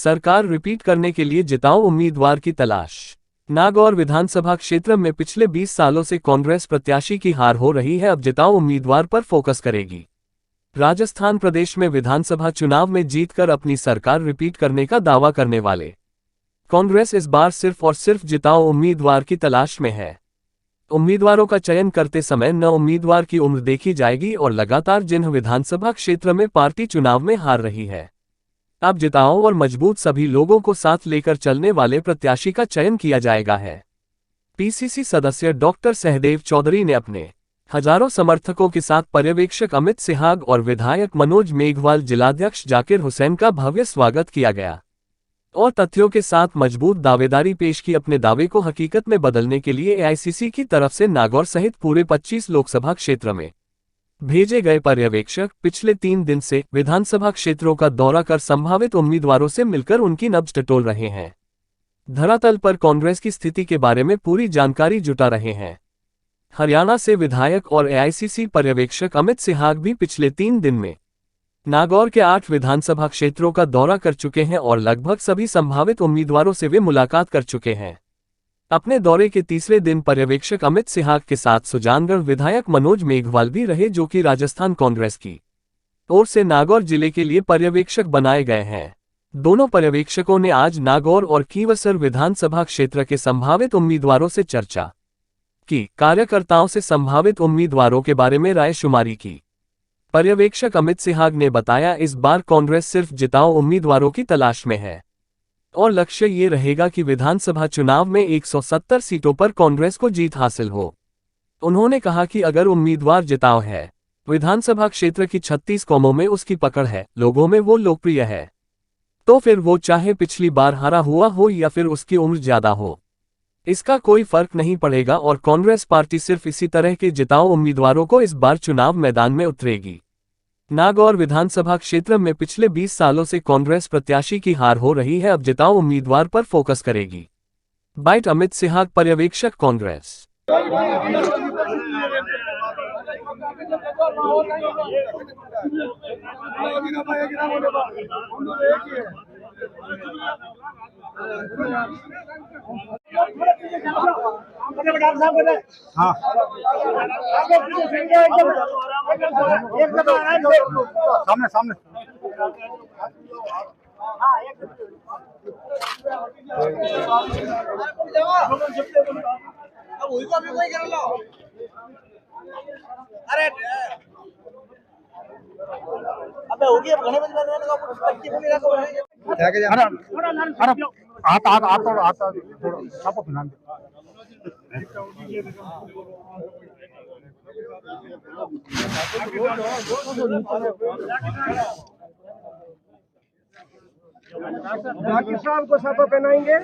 सरकार रिपीट करने के लिए जिताओ उम्मीदवार की तलाश। नागौर विधानसभा क्षेत्र में पिछले 20 सालों से कांग्रेस प्रत्याशी की हार हो रही है, अब जिताओ उम्मीदवार पर फोकस करेगी। राजस्थान प्रदेश में विधानसभा चुनाव में जीतकर अपनी सरकार रिपीट करने का दावा करने वाले कांग्रेस इस बार सिर्फ और सिर्फ जिताओ उम्मीदवार की तलाश में है। उम्मीदवारों का चयन करते समय न उम्मीदवार की उम्र देखी जाएगी और लगातार जिन विधानसभा क्षेत्र में पार्टी चुनाव में हार रही है, अब जिताओ और मजबूत सभी लोगों को साथ लेकर चलने वाले प्रत्याशी का चयन किया जाएगा है। पीसीसी सदस्य डॉक्टर सहदेव चौधरी ने अपने हजारों समर्थकों के साथ पर्यवेक्षक अमित सिहाग और विधायक मनोज मेघवाल, जिलाध्यक्ष जाकिर हुसैन का भव्य स्वागत किया गया और तथ्यों के साथ मजबूत दावेदारी पेश की। अपने दावे को हकीकत में बदलने के लिए एआईसीसी की तरफ से नागौर सहित पूरे 25 लोकसभा क्षेत्र में भेजे गए पर्यवेक्षक पिछले 3 दिन से विधानसभा क्षेत्रों का दौरा कर संभावित उम्मीदवारों से मिलकर उनकी नब्ज टटोल रहे हैं, धरातल पर कांग्रेस की स्थिति के बारे में पूरी जानकारी जुटा रहे हैं। हरियाणा से विधायक और एआईसीसी पर्यवेक्षक अमित सिहाग भी पिछले 3 दिन में नागौर के 8 विधानसभा क्षेत्रों का दौरा कर चुके हैं और लगभग सभी संभावित उम्मीदवारों से वे मुलाकात कर चुके हैं। अपने दौरे के तीसरे दिन पर्यवेक्षक अमित सिहाग के साथ सुजानगढ़ विधायक मनोज मेघवाल भी रहे, जो कि राजस्थान कांग्रेस की ओर से नागौर जिले के लिए पर्यवेक्षक बनाए गए हैं। दोनों पर्यवेक्षकों ने आज नागौर और कीवसर विधानसभा क्षेत्र के संभावित उम्मीदवारों से चर्चा की, कार्यकर्ताओं से संभावित उम्मीदवारों के बारे में राय शुमारी की। पर्यवेक्षक अमित सिहाग ने बताया, इस बार कांग्रेस सिर्फ जिताओ उम्मीदवारों की तलाश में है और लक्ष्य ये रहेगा कि विधानसभा चुनाव में 170 सीटों पर कांग्रेस को जीत हासिल हो। उन्होंने कहा कि अगर उम्मीदवार जिताओ है, विधानसभा क्षेत्र की 36 कौमों में उसकी पकड़ है, लोगों में वो लोकप्रिय है, तो फिर वो चाहे पिछली बार हारा हुआ हो या फिर उसकी उम्र ज्यादा हो, इसका कोई फर्क नहीं पड़ेगा और कांग्रेस पार्टी सिर्फ इसी तरह के जिताओ उम्मीदवारों को इस बार चुनाव मैदान में उतरेगी। नागौर विधानसभा क्षेत्र में पिछले 20 सालों से कांग्रेस प्रत्याशी की हार हो रही है, अब जिताओ उम्मीदवार पर फोकस करेगी। बाइट अमित सिहाग, पर्यवेक्षक कांग्रेस। हाँ सामने सामने अरे अबे होगी, अब घने बजे मैंने कहा पट्टी बोली रखो है। अरे आता आता आता आता थोड़ा सापो फिनान जाकिर साहब को सापो पहनाएंगे।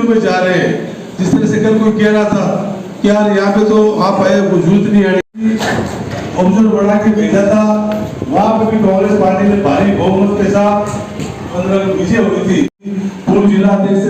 में जा रहे हैं, जिस तरह से कल कोई कह रहा था कि यार यहाँ पे तो आप आए, कुछ जरूरत नहीं है, ऑब्जर्व बढ़ा के भेजा था। वहाँ पे भी कांग्रेस पार्टी ने भारी बहुमत के साथ 15 विजय हुई थी। पूर्व जिलाध्यक्ष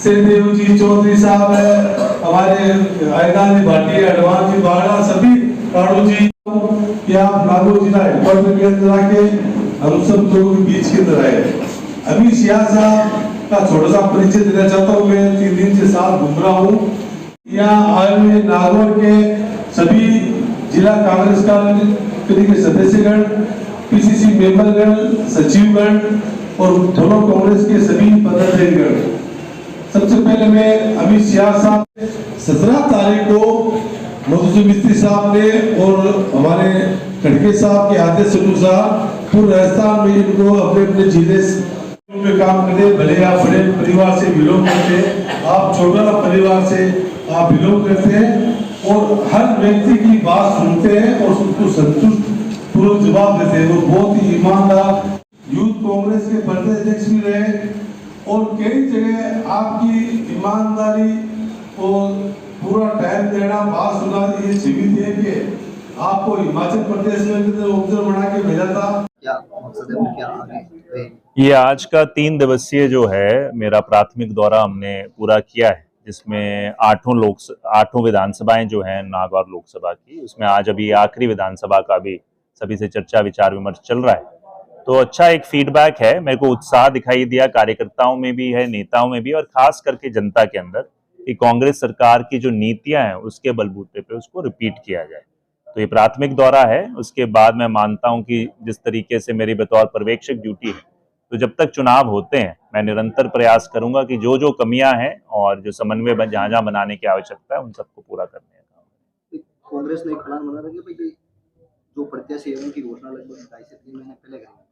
सेदेव जी चौधरी साहब है, हमारे आयदान जी भाटिया, अडवान जी बाड़ा, सभी काड़ू जी, क्या आप नागौर जिला हेडक्वार्टर के अंदर आके हम सब लोगों के बीच के अंदर आए। अभी सियाह साहब का छोटा सा परिचय देना चाहता हूँ। मैं 3 दिन से साथ घूम रहा हूँ। यहाँ आए हुए नागौर के सभी जिला कांग्रेस कमेटी के सदस्यगण, पीसीसी मेंबरगण, सचिवगण और दोनों कांग्रेस के सभी पदाधिकारीगण। सबसे पहले मैं अमित सिहाग साहब 17 तारीख को मधुसूदन मिस्त्री साहब ने और हमारे खड़गे साहब के आदेश अनुसार पूरे राजस्थान में इनको अपने अपने जिले में काम करते, भले आप बड़े परिवार से बिलोंग करते हैं, आप छोटा परिवार से आप बिलोंग करते हैं और हर व्यक्ति की बात सुनते हैं और उसको संतुष्ट पूर्वक जवाब देते हैं। वो बहुत ही ईमानदार यूथ कांग्रेस के प्रदेश अध्यक्ष भी रहे और कई जगह आपकी ईमानदारी और पूरा टाइम देना, बात सुना, ये सीमित है कि आपको हिमाचल प्रदेश में ऑब्जर्व बना के भेजा था। ये आज का 3 दिवसीय जो है मेरा प्राथमिक दौरा हमने पूरा किया है, जिसमें 8 विधानसभाएं जो हैं नागौर लोकसभा की, उसमें आज अभी आखिरी विधानसभा का भी सभी से चर्चा विचार विमर्श चल रहा है। तो अच्छा एक फीडबैक है, मेरे को उत्साह दिखाई दिया कार्यकर्ताओं में भी है, नेताओं में भी, और खास करके जनता के अंदर, कि कांग्रेस सरकार की जो नीतियां हैं उसके बलबूते पे उसको रिपीट किया जाए। तो ये प्राथमिक दौरा है। उसके बाद मैं मानता हूं कि जिस तरीके से मेरी बतौर पर्यवेक्षक ड्यूटी है, तो जब तक चुनाव होते हैं मैं निरंतर प्रयास करूंगा कि जो जो कमियां हैं और जो समन्वय जहां जहां बनाने की आवश्यकता है उन सबको पूरा करने का काम। कांग्रेस ने एक प्लान बना रखा है भाई, जो प्रत्याशी है उनकी घोषणा लगभग 2.5 से 3 महीने पहले करेंगे।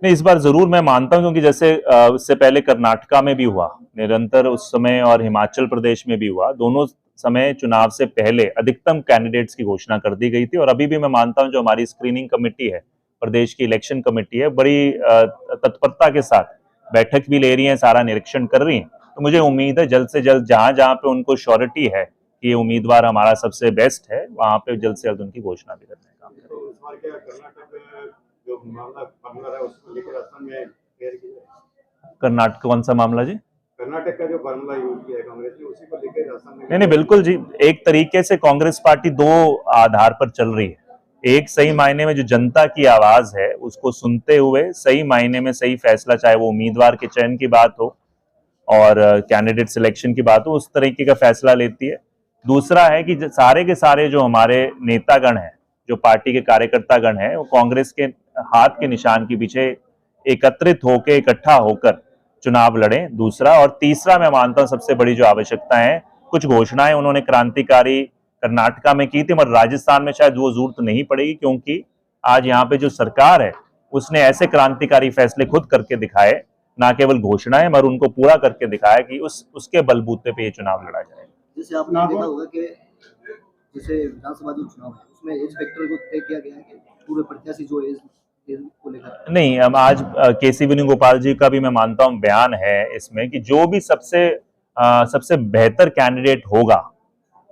नहीं, इस बार जरूर मैं मानता हूं, क्योंकि जैसे इससे पहले कर्नाटका में भी हुआ निरंतर उस समय, और हिमाचल प्रदेश में भी हुआ, दोनों समय चुनाव से पहले अधिकतम कैंडिडेट्स की घोषणा कर दी गई थी। और अभी भी मैं मानता हूं जो हमारी स्क्रीनिंग कमेटी है, प्रदेश की इलेक्शन कमेटी है, बड़ी तत्परता के साथ बैठक भी ले रही है, सारा निरीक्षण कर रही है। तो मुझे उम्मीद है जल्द से जल्द जहां जहां पे उनको श्योरिटी है कि ये उम्मीदवार हमारा सबसे बेस्ट है, वहां पे जल्द से जल्द उनकी घोषणा भी करने का काम करेंगे। जो मामला फॉर्मूला है उसको लेकर असम में क्लियर किया। कर्नाटक कौन सा मामला जी? कर्नाटक का जो फॉर्मूला यूज किया है कांग्रेस ने, उसी को लेकर असम में। नहीं, बिल्कुल जी। एक तरीके से कांग्रेस पार्टी दो आधार पर चल रही है। एक सही मायने में जो जनता की आवाज है उसको सुनते हुए सही मायने में सही फैसला, चाहे वो उम्मीदवार के चयन की बात हो और कैंडिडेट सिलेक्शन की बात हो, उस तरीके का फैसला लेती है। दूसरा है कि सारे के सारे जो हमारे नेतागण हैं, जो पार्टी के कार्यकर्तागण हैं, वो कांग्रेस के हाथ के निशान के पीछे एकत्रित होकर, इकट्ठा होकर चुनाव लड़ें। दूसरा और तीसरा मैं मानता हूं सबसे बड़ी जो आवश्यकता है, कुछ घोषणाएं उन्होंने क्रांतिकारी कर्नाटका में की थी, मगर राजस्थान में शायद वो जरूरत नहीं पड़ेगी, क्योंकि आज यहाँ पे जो सरकार है उसने ऐसे क्रांतिकारी फैसले खुद करके दिखाए, ना केवल घोषणाएं, मगर उनको पूरा करके दिखाया कि उसके बलबूते पे ये चुनाव लड़ा जाए। जैसे आपने देखा होगा कि जैसे विधानसभा जो चुनाव है उसमें एज फैक्टर को तय किया गया है कि पूरे प्रत्याशी जो एज को लेकर नहीं, अब आज केसी वेणुगोपाल जी का भी मैं मानता हूं बयान है इसमें कि जो भी सबसे बेहतर कैंडिडेट होगा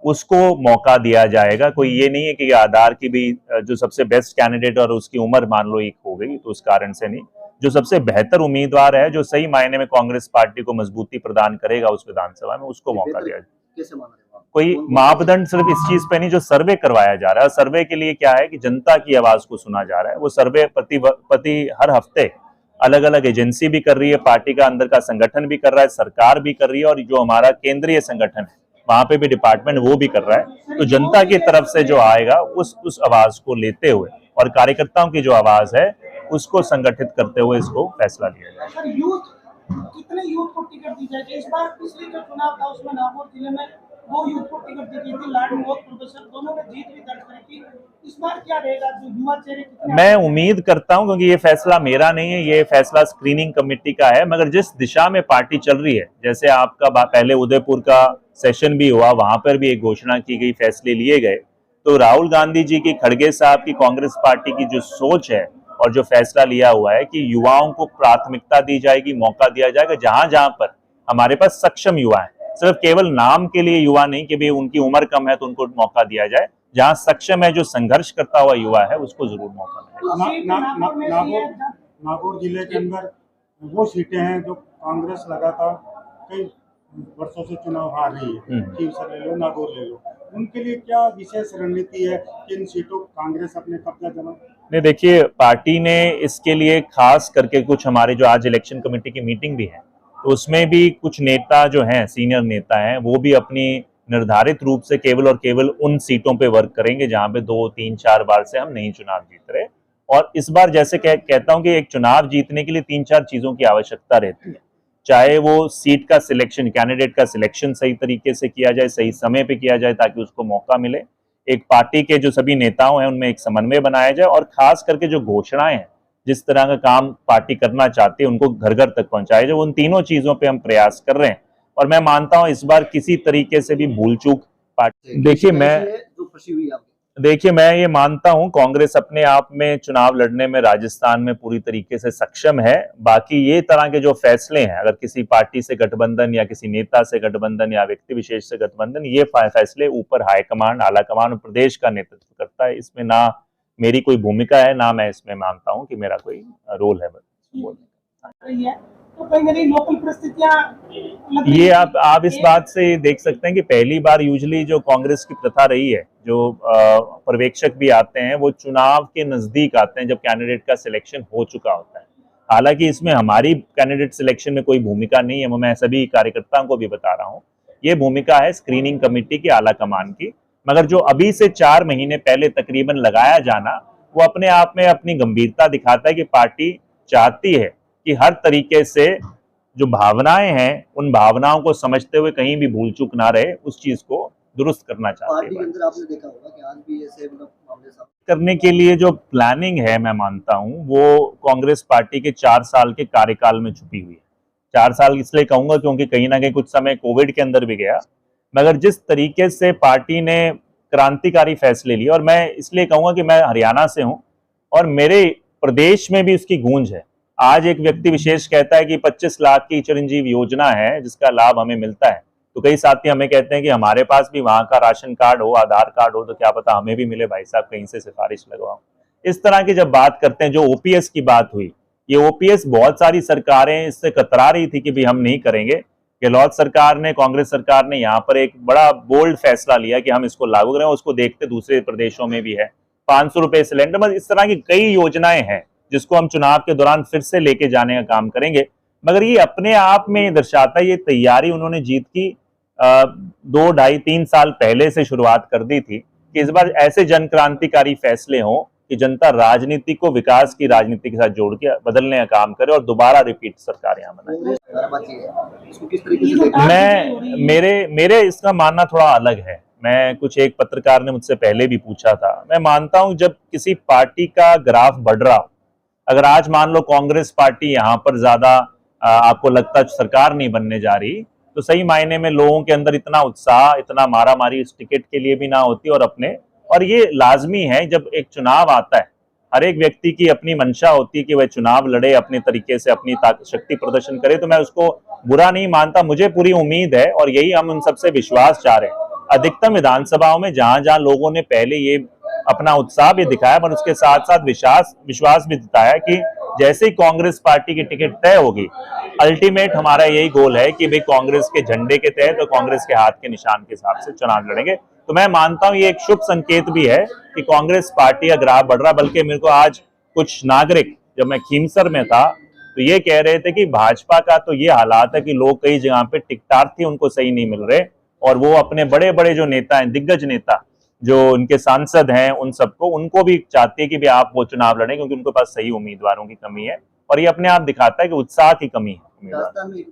उसको मौका दिया जाएगा। कोई ये नहीं है कि आधार की भी जो सबसे बेस्ट कैंडिडेट और उसकी उम्र मान लो एक हो गई, तो उस कारण से नहीं। जो सबसे बेहतर उम्मीदवार है, जो सही मायने में कांग्रेस पार्टी को मजबूती प्रदान करेगा उस विधानसभा में, उसको मौका दिया जाए। कैसे माना जाएगा? कोई मापदंड सिर्फ इस चीज पे नहीं, जो सर्वे करवाया जा रहा है, सर्वे के लिए क्या है कि जनता की आवाज को सुना जा रहा है। वो सर्वे प्रति हर हफ्ते अलग अलग एजेंसी भी कर रही है, पार्टी का अंदर का संगठन भी कर रहा है, सरकार भी कर रही है, और जो हमारा केंद्रीय संगठन है वहां पे भी डिपार्टमेंट वो भी कर रहा है। तो जनता की तरफ से जो आएगा उस आवाज को लेते हुए और कार्यकर्ताओं की जो आवाज है उसको संगठित करते हुए इसको फैसला लिया जाए। सर, यूथ कितने यूथ को टिकट दी जाएगी? इस बार पिछले जो चुनाव था उसमें नागौर जिले में वो यूथ को टिकट दी गई थी, लाडली और प्रोफेसर दोनों ने जीत भी दर्ज करी थी। इस बार क्या रहेगा, जो युवा चेहरे कितने? मैं उम्मीद करता हूं, क्योंकि ये फैसला मेरा नहीं है, ये फैसला स्क्रीनिंग कमेटी का है, मगर जिस दिशा में पार्टी चल रही है, जैसे आपका पहले उदयपुर का सेशन भी हुआ, वहां पर भी एक घोषणा की गई, फैसले लिए गए। तो राहुल गांधी जी की, खड़गे साहब की कांग्रेस पार्टी की जो सोच है और जो फैसला लिया हुआ है कि युवाओं को प्राथमिकता दी जाएगी, मौका दिया जाएगा, जहां जहां पर हमारे पास सक्षम युवा है, सिर्फ केवल नाम के लिए युवा नहीं कि भाई उनकी उम्र कम है तो उनको मौका दिया जाए, जहां सक्षम है, जो संघर्ष करता हुआ युवा है उसको जरूर मौका मिले। नागौर जिले के अंदर वो सीटें हैं जो कांग्रेस लगातार कई वर्षों से चुनाव हार रही है, खींवसर ले लो, नागौर ले लो, उनके लिए क्या विशेष रणनीति है कि इन सीटों कांग्रेस अपने कब्जा जमा? नहीं, देखिए, पार्टी ने इसके लिए खास करके कुछ, हमारे जो आज इलेक्शन कमेटी की मीटिंग भी है, तो उसमें भी कुछ नेता जो हैं, सीनियर नेता हैं, वो भी अपनी निर्धारित रूप से केवल और केवल उन सीटों पे वर्क करेंगे जहां पे 2, 3, 4 बार से हम नहीं चुनाव जीत रहे। और इस बार जैसे कहता हूं कि एक चुनाव जीतने के लिए 3-4 चीजों की आवश्यकता रहती है, चाहे वो सीट का सिलेक्शन, कैंडिडेट का सिलेक्शन सही तरीके से किया जाए, सही समय पे किया जाए ताकि उसको मौका मिले, एक पार्टी के जो सभी नेताओं हैं उनमें एक समन्वय बनाया जाए, और खास करके जो घोषणाएं हैं, जिस तरह का काम पार्टी करना चाहती है, उनको घर घर तक पहुंचाया जाए। उन तीनों चीजों पे हम प्रयास कर रहे हैं, और मैं मानता हूं इस बार किसी तरीके से भी भूल चूक पार्टी, देखिए मैं ये मानता हूं कांग्रेस अपने आप में चुनाव लड़ने में राजस्थान में पूरी तरीके से सक्षम है। बाकी ये तरह के जो फैसले हैं, अगर किसी पार्टी से गठबंधन या किसी नेता से गठबंधन या व्यक्ति विशेष से गठबंधन, ये फैसले ऊपर हाईकमान, आला कमान और प्रदेश का नेतृत्व करता है। इसमें ना मेरी कोई भूमिका है, ना मैं इसमें मानता हूं कि मेरा कोई रोल है। तो कहीं ना कहीं लोकल परिस्थितियां लग रही ये हैं आप इस कि बात से देख सकते हैं कि पहली बार यूजुअली जो कांग्रेस की प्रथा रही है, जो पर्यवेक्षक भी आते हैं वो चुनाव के नजदीक आते हैं जब कैंडिडेट का सिलेक्शन हो चुका होता है। हालांकि इसमें हमारी कैंडिडेट सिलेक्शन में कोई भूमिका नहीं है, मैं सभी कार्यकर्ताओं को भी बता रहा हूँ। ये भूमिका है स्क्रीनिंग कमेटी की, आला कमान की। मगर जो अभी से 4 महीने पहले तकरीबन लगाया जाना, वो अपने आप में अपनी गंभीरता दिखाता है कि पार्टी चाहती है कि हर तरीके से जो भावनाएं हैं उन भावनाओं को समझते हुए कहीं भी भूल चूक ना रहे, उस चीज को दुरुस्त करना चाहते पार्टी के हैं। अंदर आपने देखा होगा कि आज भी ऐसे मतलब मामले सामने करने के लिए जो प्लानिंग है, मैं मानता हूं वो कांग्रेस पार्टी के 4 साल के कार्यकाल में छुपी हुई है। 4 साल इसलिए कहूंगा क्योंकि कहीं ना कहीं कुछ समय कोविड के अंदर भी गया, मगर जिस तरीके से पार्टी ने क्रांतिकारी फैसले लिए, और मैं इसलिए कहूंगा कि मैं हरियाणा से हूं और मेरे प्रदेश में भी उसकी गूंज है। आज एक व्यक्ति विशेष कहता है कि 25 लाख की चिरंजीव योजना है जिसका लाभ हमें मिलता है, तो कई साथी हमें कहते हैं कि हमारे पास भी वहां का राशन कार्ड हो, आधार कार्ड हो, तो क्या पता हमें भी मिले भाई साहब, कहीं से सिफारिश लगवाओ। इस तरह की जब बात करते हैं, जो ओपीएस की बात हुई, ये ओपीएस बहुत सारी सरकारें इससे कतरा रही थी कि भी हम नहीं करेंगे। गहलोत सरकार ने, कांग्रेस सरकार ने यहाँ पर एक बड़ा बोल्ड फैसला लिया कि हम इसको लागू करें, उसको देखते दूसरे प्रदेशों में भी है। 500 रुपए सिलेंडर, मतलब इस तरह की कई योजनाएं हैं जिसको हम चुनाव के दौरान फिर से लेके जाने का काम करेंगे। मगर ये अपने आप में दर्शाता है, ये तैयारी उन्होंने जीत की 2, 2.5, 3 साल पहले से शुरुआत कर दी थी कि इस बार ऐसे जन क्रांतिकारी फैसले हों कि जनता राजनीति को विकास की राजनीति के साथ जोड़ के बदलने का काम करे और दोबारा रिपीट सरकार यहाँ बनाए। कांग्रेस नाराबाजी है, इसको किस तरीके ये से तो देखते हैं? मेरे इसका मानना थोड़ा अलग है। मैं कुछ एक पत्रकार ने मुझसे पहले भी पूछा था, मैं मानता हूं जब किसी पार्टी का ग्राफ बढ़ रहा हो, अगर आज मान लो कांग्रेस पार्टी यहाँ पर ज्यादा आपको लगता है सरकार नहीं बनने जा रही, तो सही मायने में लोगों के अंदर इतना उत्साह, इतना मारामारी इस टिकट के लिए भी ना होती। और ये लाजमी है, जब एक चुनाव आता है हर एक व्यक्ति की अपनी मंशा होती है कि वह चुनाव लड़े, अपने तरीके से अपनी शक्ति प्रदर्शन करे, तो मैं उसको बुरा नहीं मानता। मुझे पूरी उम्मीद है और यही हम उन सबसे विश्वास चाह रहे हैं। अधिकतम विधानसभाओं में जहां जहां लोगों ने पहले ये अपना उत्साह भी दिखाया, पर उसके साथ साथ विश्वास भी जताया कि जैसे ही कांग्रेस पार्टी की टिकट तय होगी, अल्टीमेट हमारा यही गोल है कि भाई कांग्रेस के झंडे के तहत और कांग्रेस के हाथ के निशान के हिसाब से चुनाव लड़ेंगे। तो मैं मानता हूं ये एक शुभ संकेत भी है कि कांग्रेस पार्टी का ग्राफ बढ़ रहा। बल्कि मेरे को आज कुछ नागरिक, जब मैं खीमसर में था, तो ये कह रहे थे कि भाजपा का तो ये हालात है कि लोग कई जगह पे टिकटार्थी उनको सही नहीं मिल रहे, और वो अपने बड़े बड़े जो नेता हैं, दिग्गज नेता जो उनके सांसद हैं, उनको भी चाहते हैं कि भी आप वो चुनाव लड़ें, क्योंकि उनके पास सही उम्मीदवारों की कमी है। और ये अपने आप दिखाता है कि उत्साह की कमी है उम्मीदवार। राजस्थान में